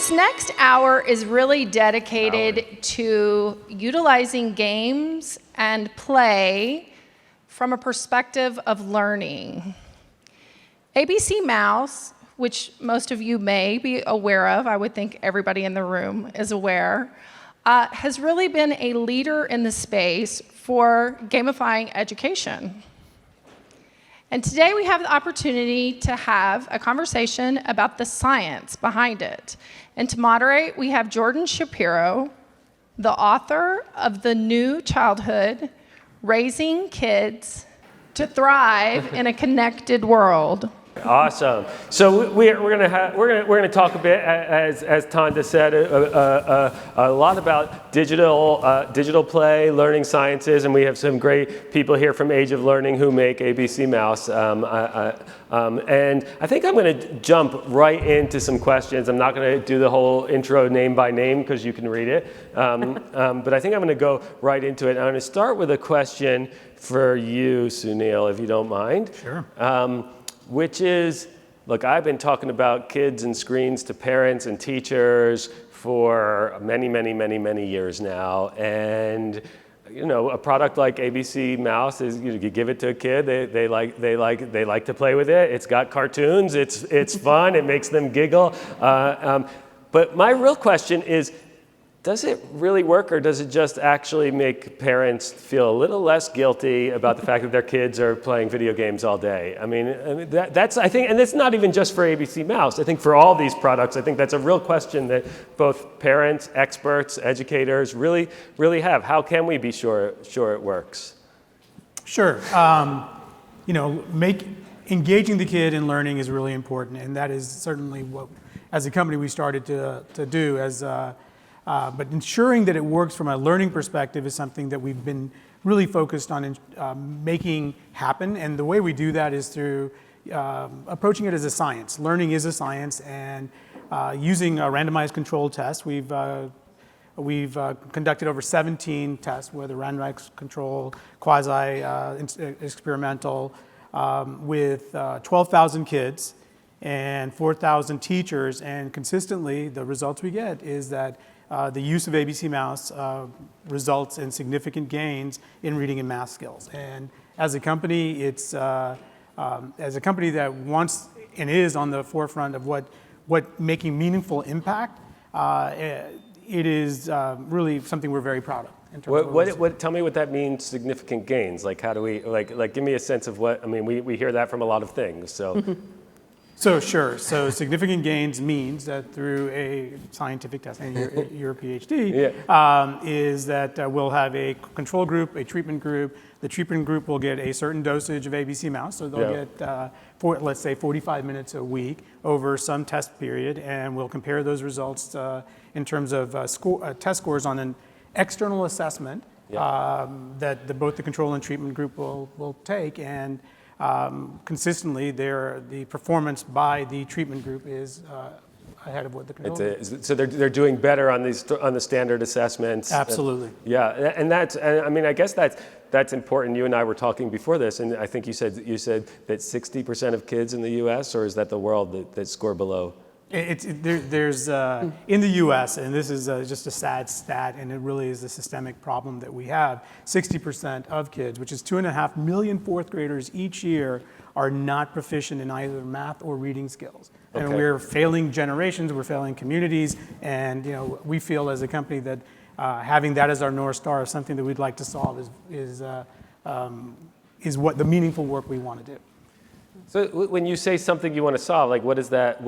This next hour is really dedicated to utilizing games and play from a perspective of learning. ABCmouse, which most of you may be aware of, I would think everybody in the room is aware, has really been a leader in the space for gamifying education. And today we have the opportunity to have a conversation about the science behind it. And to moderate, we have Jordan Shapiro, the author of The New Childhood, Raising Kids to Thrive in a Connected World. Awesome. So we're going to talk a bit, as Tanda said, a lot about digital play, learning sciences, and we have some great people here from Age of Learning who make ABCmouse. And I think I'm going to jump right into some questions. I'm not going to do the whole intro name by name because you can read it, but I think I'm going to go right into it. I'm going to start with a question for you, Sunil, if you don't mind. Sure. Which is, look, I've been talking about kids and screens to parents and teachers for many years now. And, you know, a product like ABCmouse is, you give it to a kid, they like to play with it. It's got cartoons, it's fun, it makes them giggle. But my real question is, does it really work, or does it just actually make parents feel a little less guilty about the fact that their kids are playing video games all day? I mean that's, I think, and it's not even just for ABCmouse. I think for all these products, I think that's a real question that both parents, experts, educators really have. How can we be sure it works? Sure. You know, engaging the kid in learning is really important, and that is certainly what, as a company, we started to do. But ensuring that it works from a learning perspective is something that we've been really focused on making happen. And the way we do that is through approaching it as a science. Learning is a science, and using a randomized controlled test, we've conducted over 17 tests, whether randomized control, quasi-experimental, with 12,000 kids and 4,000 teachers. And consistently, the results we get is that the use of ABCmouse results in significant gains in reading and math skills. And as a company, it's as a company that wants and is on the forefront of what making meaningful impact, it is really something we're very proud of. Tell me what that means, significant gains. Like, how do we, like give me a sense of what, I mean, we hear that from a lot of things, so. So sure. So significant gains means that through a scientific test, and your PhD, is that we'll have a control group, a treatment group. The treatment group will get a certain dosage of ABCmouse, so they'll get, let's say, 45 minutes a week over some test period, and we'll compare those results in terms of test scores on an external assessment that both the control and treatment group will take, and consistently, the performance by the treatment group is ahead of what the control group is. So they're doing better on the standard assessments. Absolutely. And I mean, I guess that's important. You and I were talking before this, and I think you said that 60% of kids in the U.S., or is that the world that score below? There's in the U.S., and this is just a sad stat, and it really is a systemic problem that we have. 60% of kids, which is 2.5 million fourth graders each year, are not proficient in either math or reading skills. Okay. And we're failing generations, we're failing communities, and we feel as a company that having that as our North Star is something that we'd like to solve is what the meaningful work we want to do. So when you say something you want to solve, like what does that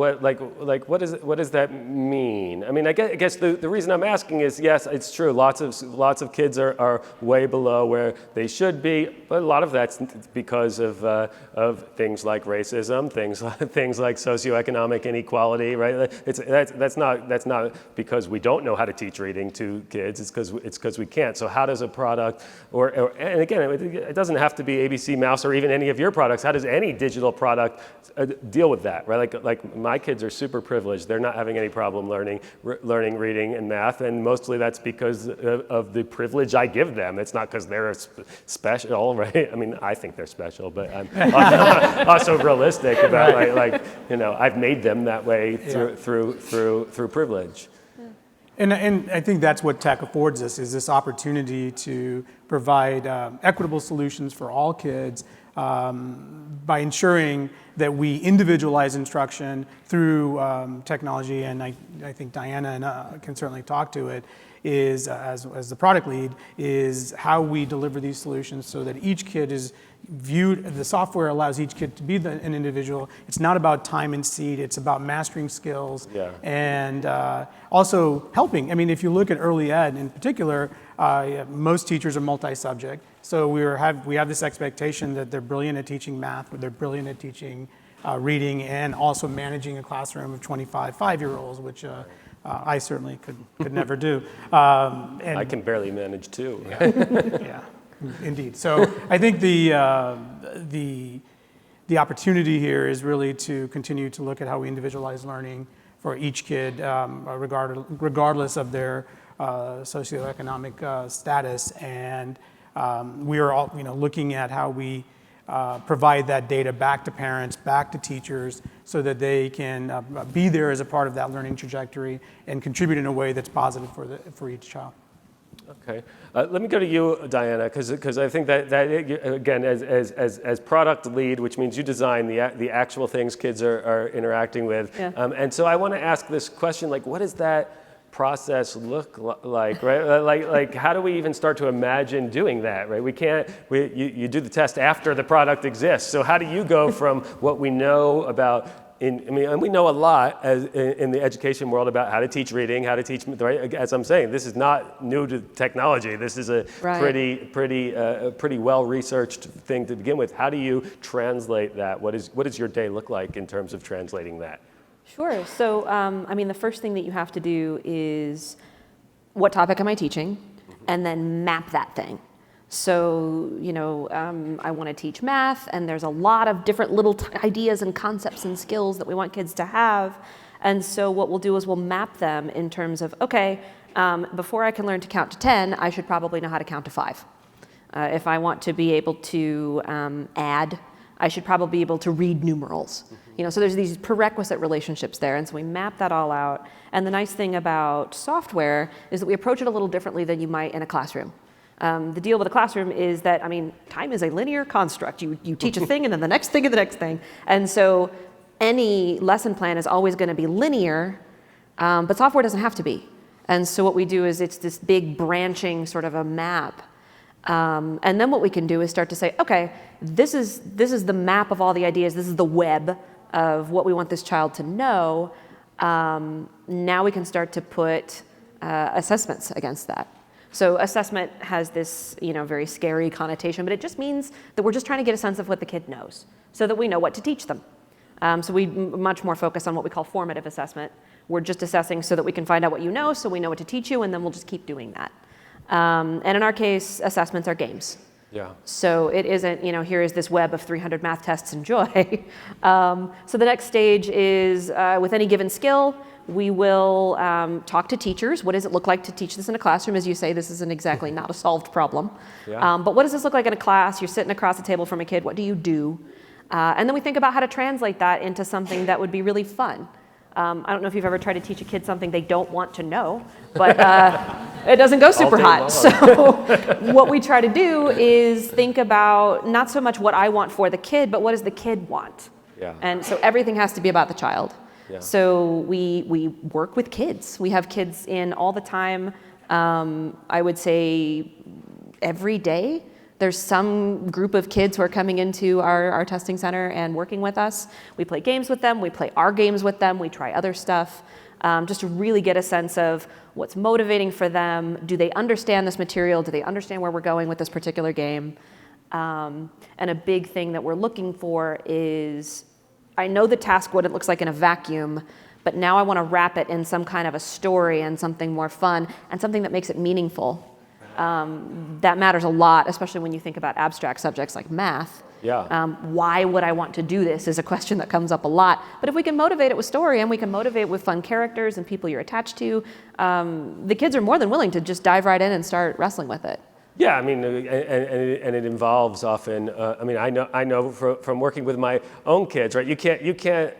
mean? I mean, I guess the reason I'm asking is, yes, it's true. Lots of kids are way below where they should be, but a lot of that's because of things like racism, things like socioeconomic inequality, right? That's not because we don't know how to teach reading to kids. It's because we can't. So how does a product, and again, it doesn't have to be ABCmouse or even any of your products. How does any digital digital product deal with that, right? Like my kids are super privileged. They're not having any problem learning reading and math, and mostly that's because of the privilege I give them. It's not because they're special, right? I mean, I think they're special, but I'm also realistic about I've made them that way through privilege. And I think that's what tech affords us, is this opportunity to provide equitable solutions for all kids by ensuring that we individualize instruction through technology. And I think Diana can certainly talk to it, is as the product lead, is how we deliver these solutions so that each kid is viewed, the software allows each kid to be an individual. It's not about time and seed, it's about mastering skills and also helping. I mean, if you look at early ed in particular, most teachers are multi-subject. So we have this expectation that they're brilliant at teaching math, but they're brilliant at teaching reading, and also managing a classroom of 25 5-year-olds, which I certainly could never do. And I can barely manage two. yeah, indeed. So I think the opportunity here is really to continue to look at how we individualize learning for each kid, regardless of their socioeconomic status. And we are all, looking at how we provide that data back to parents, back to teachers, so that they can be there as a part of that learning trajectory and contribute in a way that's positive for each child. Okay, let me go to you, Diana, because I think that again, as product lead, which means you design the actual things kids are interacting with, and so I want to ask this question: like, what does that process look like, right? Like how do we even start to imagine doing that, right? We can't. You do the test after the product exists. So how do you go from what we know about? And we know a lot in the education world about how to teach reading, how to teach, right? As I'm saying, this is not new to technology. This is a pretty well-researched thing to begin with. How do you translate that? What does your day look like in terms of translating that? Sure. So, the first thing that you have to do is, what topic am I teaching? And then map that thing. So, I want to teach math, and there's a lot of different little ideas and concepts and skills that we want kids to have. And so what we'll do is we'll map them in terms of, okay, before I can learn to count to 10, I should probably know how to count to 5. If I want to be able to add, I should probably be able to read numerals. So there's these prerequisite relationships there, and so we map that all out. And the nice thing about software is that we approach it a little differently than you might in a classroom. The deal with a classroom is that, time is a linear construct. You teach a thing and then the next thing and the next thing. And so any lesson plan is always going to be linear, but software doesn't have to be. And so what we do is it's this big branching sort of a map. And then what we can do is start to say, okay, this is the map of all the ideas. This is the web of what we want this child to know. Now we can start to put assessments against that. So assessment has this, very scary connotation, but it just means that we're just trying to get a sense of what the kid knows so that we know what to teach them. So we much more focus on what we call formative assessment. We're just assessing so that we can find out what you know, so we know what to teach you, and then we'll just keep doing that. And in our case, assessments are games. Yeah. So it isn't, here is this web of 300 math tests, enjoy. So the next stage is, with any given skill, we will talk to teachers. What does it look like to teach this in a classroom? As you say, this isn't exactly not a solved problem. Yeah. But what does this look like in a class? You're sitting across the table from a kid. What do you do? And then we think about how to translate that into something that would be really fun. I don't know if you've ever tried to teach a kid something they don't want to know, but it doesn't go super hot. So what we try to do is think about not so much what I want for the kid, but what does the kid want? Yeah. And so everything has to be about the child. Yeah. So we work with kids. We have kids in all the time. I would say every day. There's some group of kids who are coming into our testing center and working with us. We play games with them. We play our games with them. We try other stuff, just to really get a sense of what's motivating for them. Do they understand this material? Do they understand where we're going with this particular game? And a big thing that we're looking for is, I know the task, what it looks like in a vacuum, but now I want to wrap it in some kind of a story and something more fun and something that makes it meaningful. That matters a lot, especially when you think about abstract subjects like math. Yeah. Why would I want to do this is a question that comes up a lot. But if we can motivate it with story and we can motivate with fun characters and people you're attached to, the kids are more than willing to just dive right in and start wrestling with it. Yeah, I mean, and it involves often. I mean, I know from working with my own kids, right? You can't,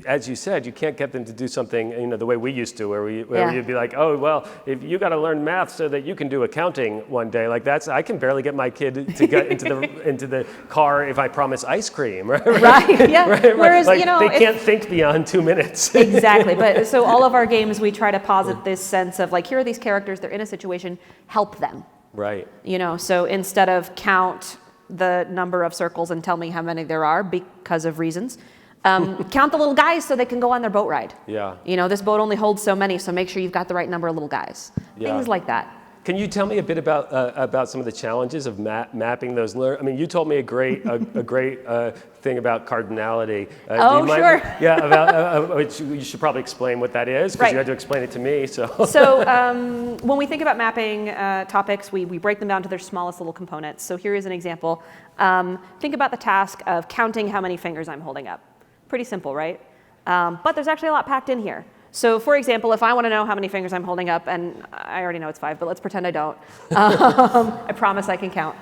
as you said, you can't get them to do something, the way we used to, where you'd be like, oh, well, if you got to learn math so that you can do accounting one day, like I can barely get my kid to get into the car if I promise ice cream, right? Right. Yeah. Right. Whereas like, they can't think beyond 2 minutes. Exactly. But so all of our games, we try to posit this sense of like, here are these characters, they're in a situation, help them. Right. So instead of count the number of circles and tell me how many there are because of reasons, count the little guys so they can go on their boat ride. Yeah. This boat only holds so many, so make sure you've got the right number of little guys. Yeah. Things like that. Can you tell me a bit about some of the challenges of mapping those? I mean, you told me a great thing about cardinality. Sure. Yeah, about which you should probably explain what that is, because Right. you had to explain it to me. So When we think about mapping topics, we break them down to their smallest little components. So here is an example. Think about the task of counting how many fingers I'm holding up. Pretty simple, right? But there's actually a lot packed in here. So for example, if I want to know how many fingers I'm holding up, and I already know it's 5, but let's pretend I don't. I promise I can count.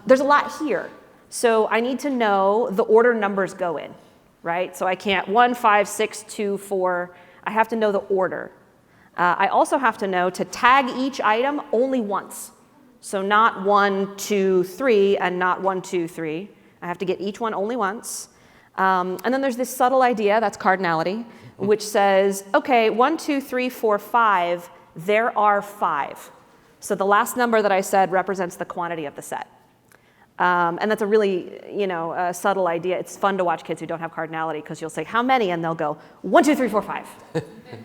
There's a lot here. So I need to know the order numbers go in, right? So I can't 1, 5, 6, 2, 4. I have to know the order. I also have to know to tag each item only once. So not 1, 2, 3, and not 1, 2, 3. I have to get each one only once. And then there's this subtle idea, that's cardinality, which says, okay, 1, 2, 3, 4, 5, there are 5. So the last number that I said represents the quantity of the set. And that's a really, subtle idea. It's fun to watch kids who don't have cardinality, because you'll say, how many? And they'll go, 1, 2, 3, 4, 5.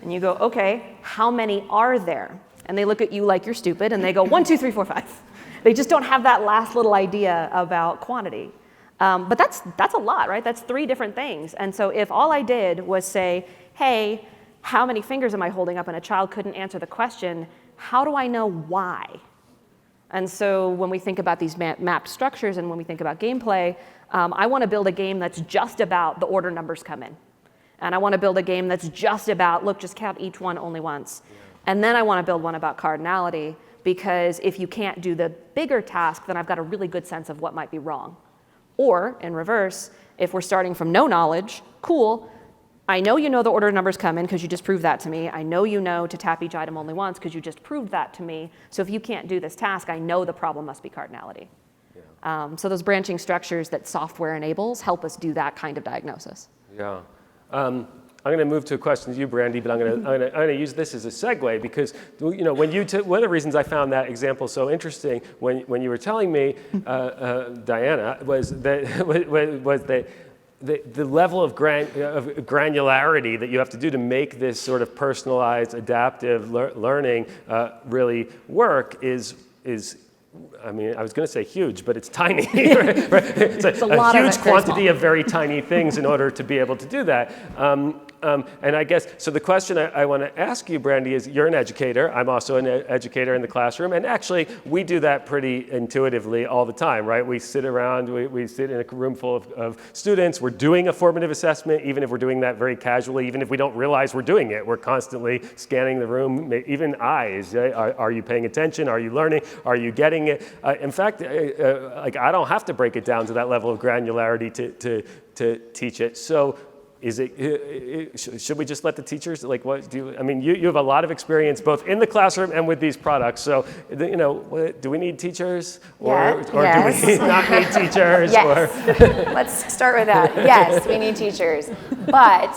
And you go, okay, how many are there? And they look at you like you're stupid, and they go, 1, 2, 3, 4, 5. They just don't have that last little idea about quantity. But that's a lot, right? That's 3 different things. And so if all I did was say, hey, how many fingers am I holding up? And a child couldn't answer the question, how do I know why? And so when we think about these mapped structures and when we think about gameplay, I want to build a game that's just about the order numbers come in. And I want to build a game that's just about, look, just count each one only once. Yeah. And then I want to build one about cardinality, because if you can't do the bigger task, then I've got a really good sense of what might be wrong. Or, in reverse, if we're starting from no knowledge, cool, I know you know the order numbers come in because you just proved that to me. I know you know to tap each item only once because you just proved that to me. So if you can't do this task, I know the problem must be cardinality. Yeah. So those branching structures that software enables help us do that kind of diagnosis. Yeah. I'm going to move to a question to you, Brandy, but I'm going to use this as a segue, because when one of the reasons I found that example so interesting when you were telling me, Diana, was that the level of granularity that you have to do to make this sort of personalized, adaptive learning really work is. I mean, I was going to say huge, but it's tiny. Right? It's a huge quantity of very tiny things in order to be able to do that. And I guess, so the question I want to ask you, Brandy, is you're an educator. I'm also an educator in the classroom. And actually, we do that pretty intuitively all the time, right? We sit around, we sit in a room full of students. We're doing a formative assessment, even if we're doing that very casually, even if we don't realize we're doing it. We're constantly scanning the room, even eyes. Are you paying attention? Are you learning? Are you getting it? In fact, I don't have to break it down to that level of granularity to teach it. So should we just let the teachers, I mean, you have a lot of experience both in the classroom and with these products. So, do we need teachers? Or do we not need teachers? Yes. Let's start with that. Yes, we need teachers. But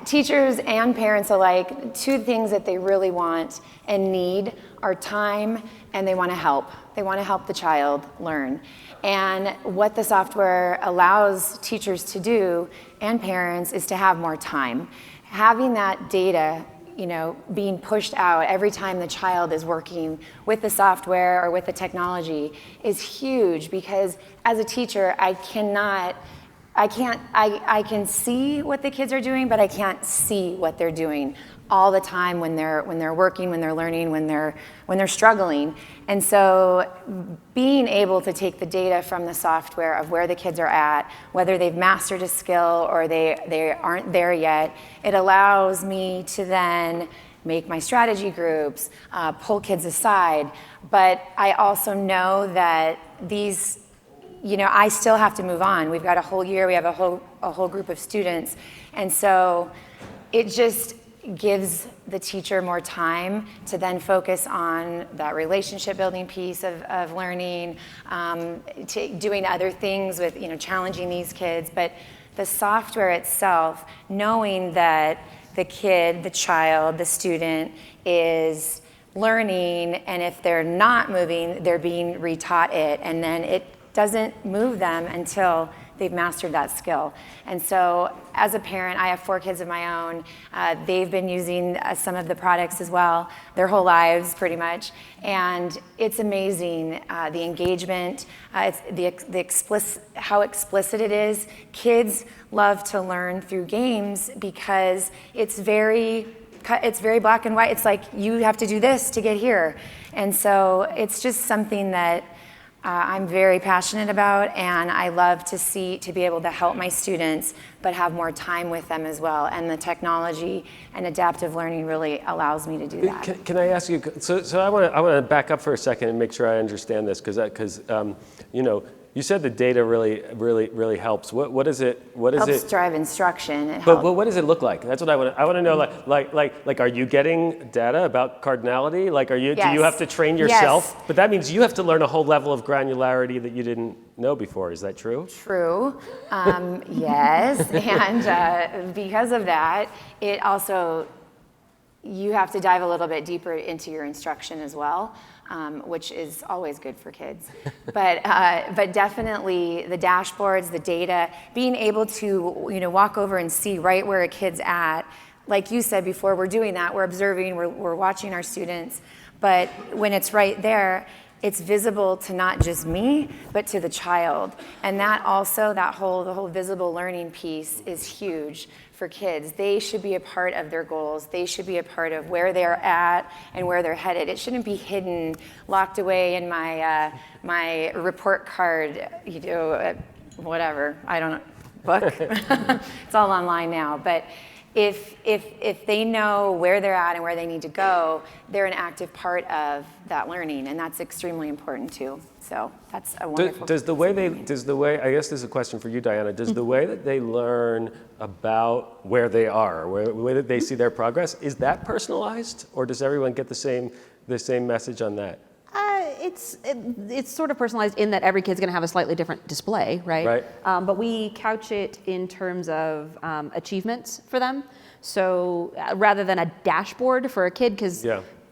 teachers and parents alike, 2 things that they really want and need are time, and they want to help. They want to help the child learn. And what the software allows teachers to do and parents is to have more time. Having that data, being pushed out every time the child is working with the software or with the technology is huge, because as a teacher, I can see what the kids are doing, but I can't see what they're doing all the time when they're working, when they're learning, when they're struggling. And so being able to take the data from the software of where the kids are at, whether they've mastered a skill or they aren't there yet, it allows me to then make my strategy groups, pull kids aside. But I also know that these, I still have to move on. We've got a whole year, we have a whole group of students. And so it just gives the teacher more time to then focus on that relationship building piece of learning, doing other things with, challenging these kids. But the software itself, knowing that the kid, the child, the student is learning, and if they're not moving, they're being retaught it, and then it doesn't move them until they've mastered that skill. And so as a parent, I have 4 kids of my own. They've been using some of the products as well, their whole lives pretty much. And it's amazing, the engagement, it's how explicit it is. Kids love to learn through games because it's very black and white. It's like, you have to do this to get here. And so it's just something that I'm very passionate about, and I love to be able to help my students, but have more time with them as well. And the technology and adaptive learning really allows me to do that. Can I ask you? So I want to back up for a second and make sure I understand this, because you said the data really helps. What is it? Helps drive instruction. But what does it look like? That's what I want. I want to know. Like, are you getting data about cardinality? Like, Yes. Do you have to train yourself? Yes. But that means you have to learn a whole level of granularity that you didn't know before. Is that true? True. Yes. And because of that, it also, you have to dive a little bit deeper into your instruction as well. Which is always good for kids. But definitely the dashboards, the data, being able to walk over and see right where a kid's at. Like you said before, we're doing that. We're observing. We're watching our students. But when it's right there, it's visible to not just me, but to the child. And that also, the whole visible learning piece is huge for kids. They should be a part of their goals. They should be a part of where they're at and where they're headed. It shouldn't be hidden, locked away in my report card, whatever, I don't know, book. It's all online now. But if they know where they're at and where they need to go, they're an active part of that learning, and that's extremely important too. So that's a wonderful. Does the way I guess this is a question for you, Diana. Does the way that they learn about where they are, the way that they see their progress, is that personalized, or does everyone get the same message on that? It's sort of personalized in that every kid's going to have a slightly different display, right? Right. But we couch it in terms of achievements for them. So rather than a dashboard for a kid, because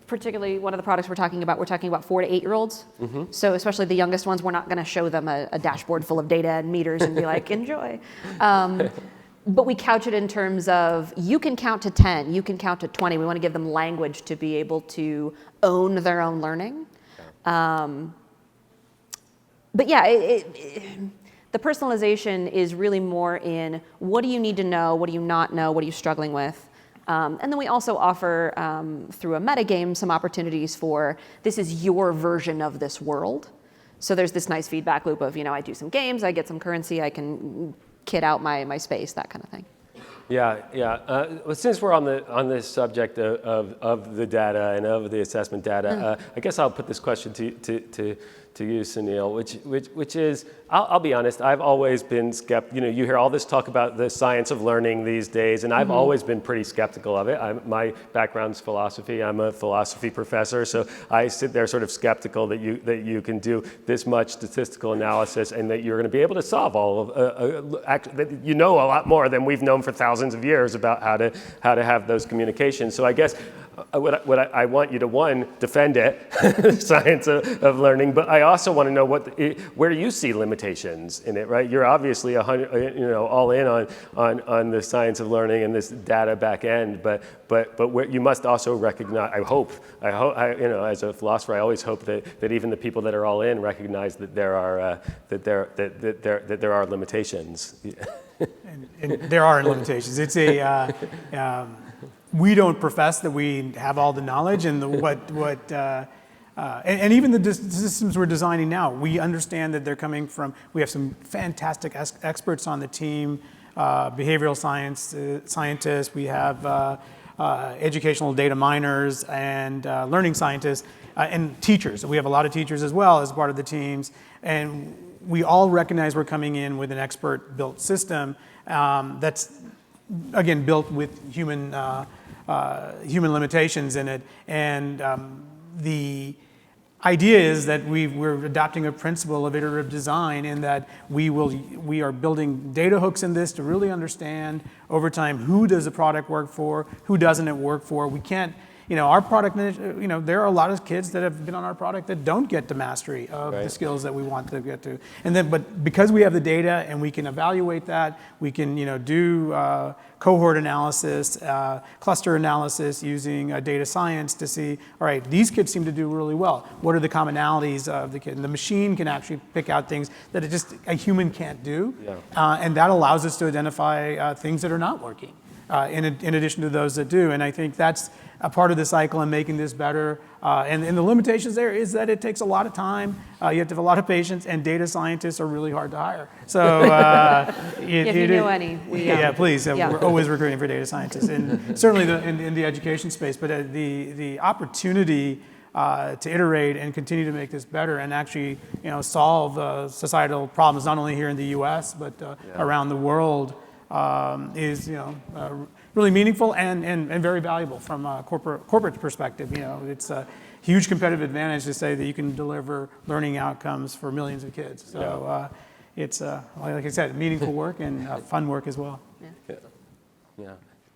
particularly one of the products we're talking about 4 to 8 year olds. Mm-hmm. So especially the youngest ones, we're not going to show them a dashboard full of data and meters and be like, enjoy. But we couch it in terms of, you can count to 10, you can count to 20. We want to give them language to be able to own their own learning. But yeah, the personalization is really more in, what do you need to know, what do you not know, what are you struggling with? And then we also offer, through a metagame, some opportunities for, this is your version of this world. So there's this nice feedback loop of, I do some games, I get some currency, I can kit out my space, that kind of thing. Yeah. Well, since we're on this subject of the data and of the assessment data, I guess I'll put this question to you, Sunil, which is, I'll be honest, I've always been skeptical. You hear all this talk about the science of learning these days, and I've always been pretty skeptical of it. My background's philosophy. I'm a philosophy professor, so I sit there sort of skeptical that you can do this much statistical analysis and that you're going to be able to solve all of that a lot more than we've known for thousands of years about how to have those communications. So I guess what I want you to, one, defend it, the science of learning, but I also want to know where you see limitations in it, right? You're obviously all in on the science of learning and this data back end, but where you must also recognize. I hope, as a philosopher, I always hope that even the people that are all in recognize that there are limitations. And there are limitations. It's we don't profess that we have all the knowledge and and even the systems we're designing now, we understand that they're coming from, we have some fantastic experts on the team, behavioral scientists, we have educational data miners and learning scientists and teachers. We have a lot of teachers as well as part of the teams. And we all recognize we're coming in with an expert-built system that's, again, built with human limitations in it. And the idea is that we're adopting a principle of iterative design in that we are building data hooks in this to really understand over time who does the product work for, who doesn't it work for. We can't, our product, there are a lot of kids that have been on our product that don't get to mastery of the skills that we want to get to. And then, but because we have the data and we can evaluate that, we can, do cohort analysis, cluster analysis using data science to see, all right, these kids seem to do really well. What are the commonalities of the kid? And the machine can actually pick out things that a human can't do. And that allows us to identify things that are not working in addition to those that do. And I think that's a part of the cycle in making this better. And the limitations there is that it takes a lot of time. You have to have a lot of patience, and data scientists are really hard to hire. So if you know any, please. We're always recruiting for data scientists, and certainly in the education space. But the opportunity to iterate and continue to make this better and actually solve societal problems not only here in the U.S. but around the world is really meaningful and very valuable from a corporate perspective. It's a huge competitive advantage to say that you can deliver learning outcomes for millions of kids. So it's, like I said, meaningful work and fun work as well.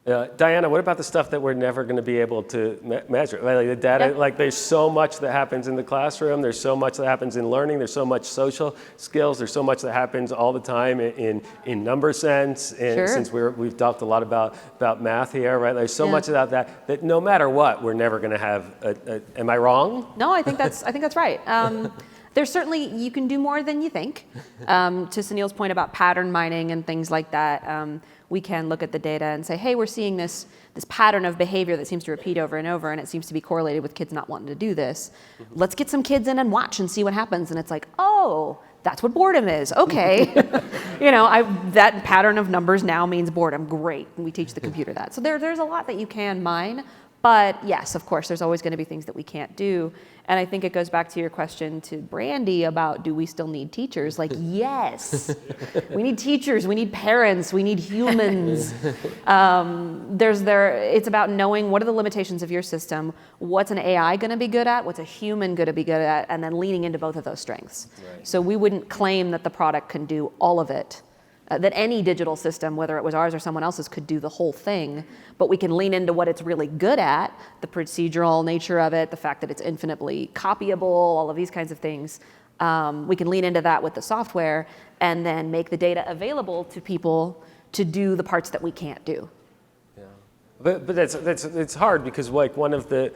Diana, what about the stuff that we're never going to be able to measure? Like the data, like there's so much that happens in the classroom, there's so much that happens in learning, there's so much social skills, there's so much that happens all the time in number sense. And since we've talked a lot about math here, right? There's so much about that no matter what, we're never going to have. Am I wrong? No, I think that's right. There's certainly, you can do more than you think. To Sunil's point about pattern mining and things like that, we can look at the data and say, hey, we're seeing this pattern of behavior that seems to repeat over and over, and it seems to be correlated with kids not wanting to do this. Let's get some kids in and watch and see what happens. And it's like, oh, that's what boredom is. Okay. That pattern of numbers now means boredom. Great. And we teach the computer that. So there's a lot that you can mine. But yes, of course, there's always going to be things that we can't do. And I think it goes back to your question to Brandy about, do we still need teachers? Like, yes, we need teachers, we need parents, we need humans. It's about knowing what are the limitations of your system, what's an AI going to be good at, what's a human going to be good at, and then leaning into both of those strengths. Right. So we wouldn't claim that the product can do all of it. That any digital system, whether it was ours or someone else's, could do the whole thing, but we can lean into what it's really good at, the procedural nature of it, the fact that it's infinitely copyable, all of these kinds of things. We can lean into that with the software and then make the data available to people to do the parts that we can't do. Yeah, but it's hard because like one of the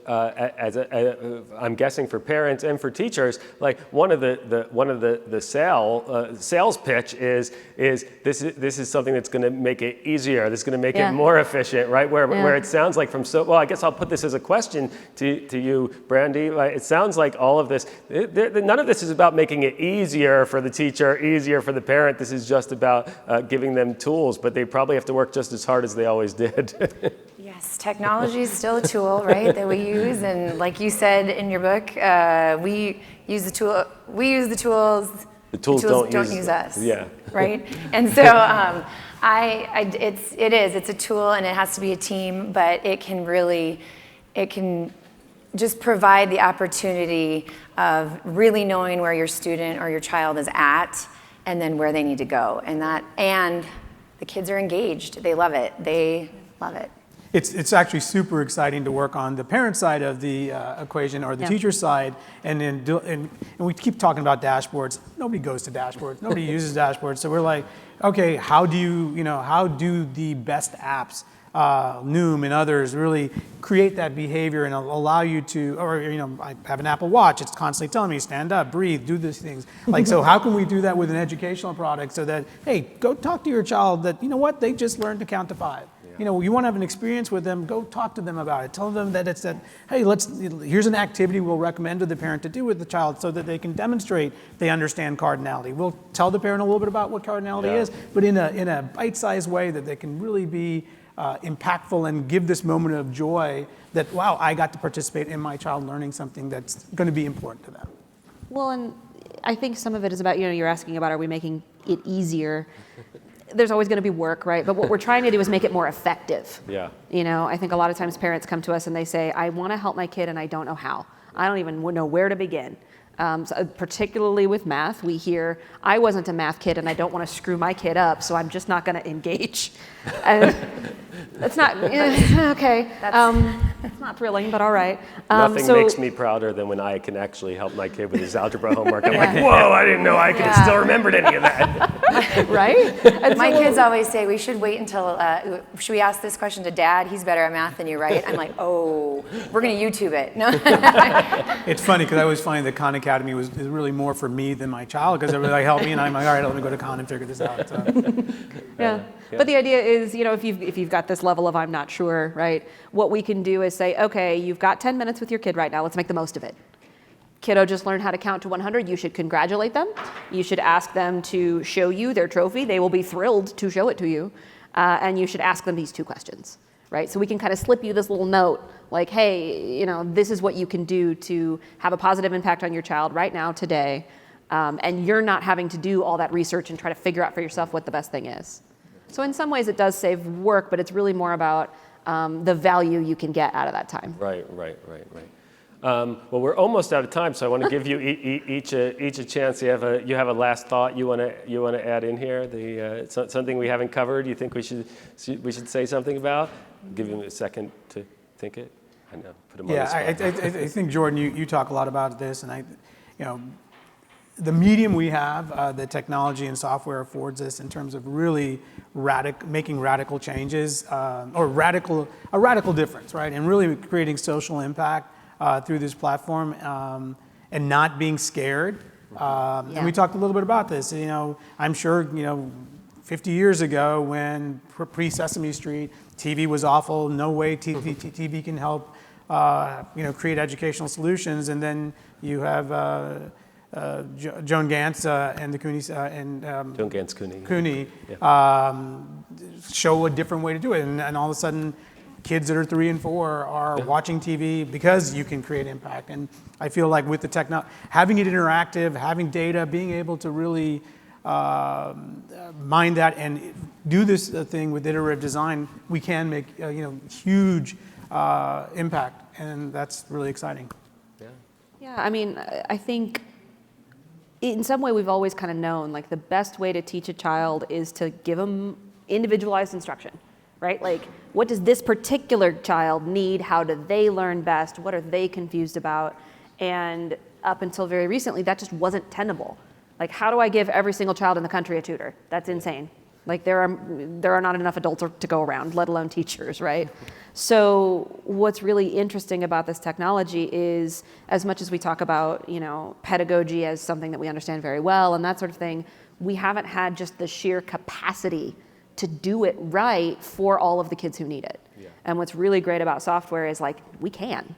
I'm guessing for parents and for teachers, like one of the sales pitch is this is something that's going to make it easier. This is going to make it more efficient, right? Where it sounds like I guess I'll put this as a question to you, Brandy. It sounds like all of this, none of this is about making it easier for the teacher, easier for the parent. This is just about giving them tools, but they probably have to work just as hard as they always did. Yes, technology is still a tool, right, that we use, and like you said in your book, we use the tool. We use the tools. The tools don't use us. Yeah. Right. And so, it's a tool, and it has to be a team, but it can just provide the opportunity of really knowing where your student or your child is at, and then where they need to go, and the kids are engaged. They love it. They love it. It's actually super exciting to work on the parent side of the equation or the teacher side, and we keep talking about dashboards. Nobody goes to dashboards. Nobody uses dashboards. So we're like, okay, how do the best apps, Noom and others, really create that behavior and allow you to, I have an Apple Watch. It's constantly telling me, stand up, breathe, do these things. Like, so how can we do that with an educational product so that, hey, go talk to your child that, they just learned to count to 5. You know, you want to have an experience with them, go talk to them about it. Tell them that it's that, hey, here's an activity we'll recommend to the parent to do with the child so that they can demonstrate they understand cardinality. We'll tell the parent a little bit about what cardinality is, but in a bite-sized way that they can really be impactful and give this moment of joy that, wow, I got to participate in my child learning something that's going to be important to them. Well, and I think some of it is about, you're asking about, are we making it easier? There's always going to be work, right? But what we're trying to do is make it more effective. Yeah. I think a lot of times parents come to us and they say, I want to help my kid and I don't know how. I don't even know where to begin. So particularly with math, we hear, I wasn't a math kid and I don't want to screw my kid up, so I'm just not going to engage. And that's not, okay. It's not thrilling, but all right. Nothing makes me prouder than when I can actually help my kid with his algebra homework. I'm like, whoa, I didn't know I could have still remembered any of that. Right? And My kids always say we should wait until, should we ask this question to Dad? He's better at math than you, right? I'm like, oh, we're going to YouTube it. No. It's funny because I always find that Khan Academy is really more for me than my child because everybody help me and I'm like, all right, let me go to Khan and figure this out. So. Yeah. But the idea is, if you've got this level of I'm not sure, right, what we can do is say, okay, you've got 10 minutes with your kid right now, let's make the most of it. Kiddo just learned how to count to 100, you should congratulate them. You should ask them to show you their trophy. They will be thrilled to show it to you. And you should ask them these 2 questions, right? So we can kind of slip you this little note like, hey, this is what you can do to have a positive impact on your child right now, today. And you're not having to do all that research and try to figure out for yourself what the best thing is. So in some ways it does save work, but it's really more about the value you can get out of that time. Right. Well, we're almost out of time, so I want to give you each a chance. You have a last thought you want to add in here? Something we haven't covered. You think we should say something about? Give him a second to think it. I know, put him on the spot. I think Jordan, you talk a lot about this, and the medium we have, the technology and software affords us in terms of really making radical changes or a radical difference, right? And really creating social impact through this platform and not being scared. And we talked a little bit about this. I'm sure 50 years ago when pre-Sesame Street, TV was awful. No way TV can help create educational solutions. And then you have Joan Gantz and the Cooney Joan Gantz Cooney show a different way to do it, and all of a sudden, kids that are 3 and 4 are watching TV because you can create impact. And I feel like with the technology, having it interactive, having data, being able to really mine that and do this thing with iterative design, we can make huge impact, and that's really exciting. Yeah, I mean, I think in some way we've always kind of known like the best way to teach a child is to give them individualized instruction, right? Like, what does this particular child need? How do they learn best? What are they confused about? And up until very recently, that just wasn't tenable. Like, how do I give every single child in the country a tutor? That's insane. Like, there are not enough adults to go around, let alone teachers, right? So what's really interesting about this technology is, as much as we talk about, pedagogy as something that we understand very well and that sort of thing, we haven't had just the sheer capacity to do it right for all of the kids who need it. Yeah. And what's really great about software is like, we can.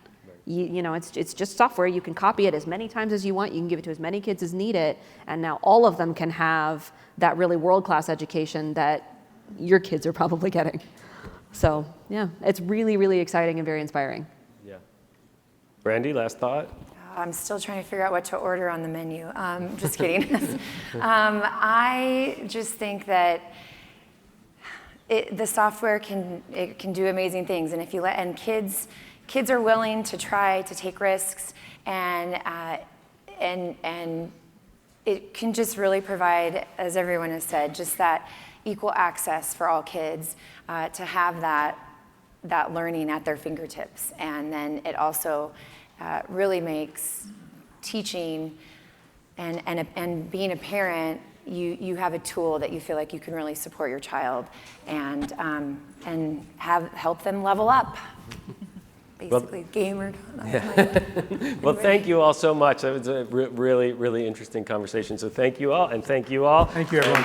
Right. It's just software. You can copy it as many times as you want. You can give it to as many kids as need it. And now all of them can have that really world-class education that your kids are probably getting. So yeah, it's really, really exciting and very inspiring. Yeah. Brandy, last thought? I'm still trying to figure out what to order on the menu. Just kidding. I just think that the software can do amazing things, and if you let kids are willing to try to take risks, and it can just really provide, as everyone has said, just that equal access for all kids to have that learning at their fingertips. And then it also really makes teaching and being a parent, you have a tool that you feel like you can really support your child and help them level up. Basically, gamer. Well, thank you all so much. That was a really, really interesting conversation. So thank you all, and thank you all. Thank you, everyone.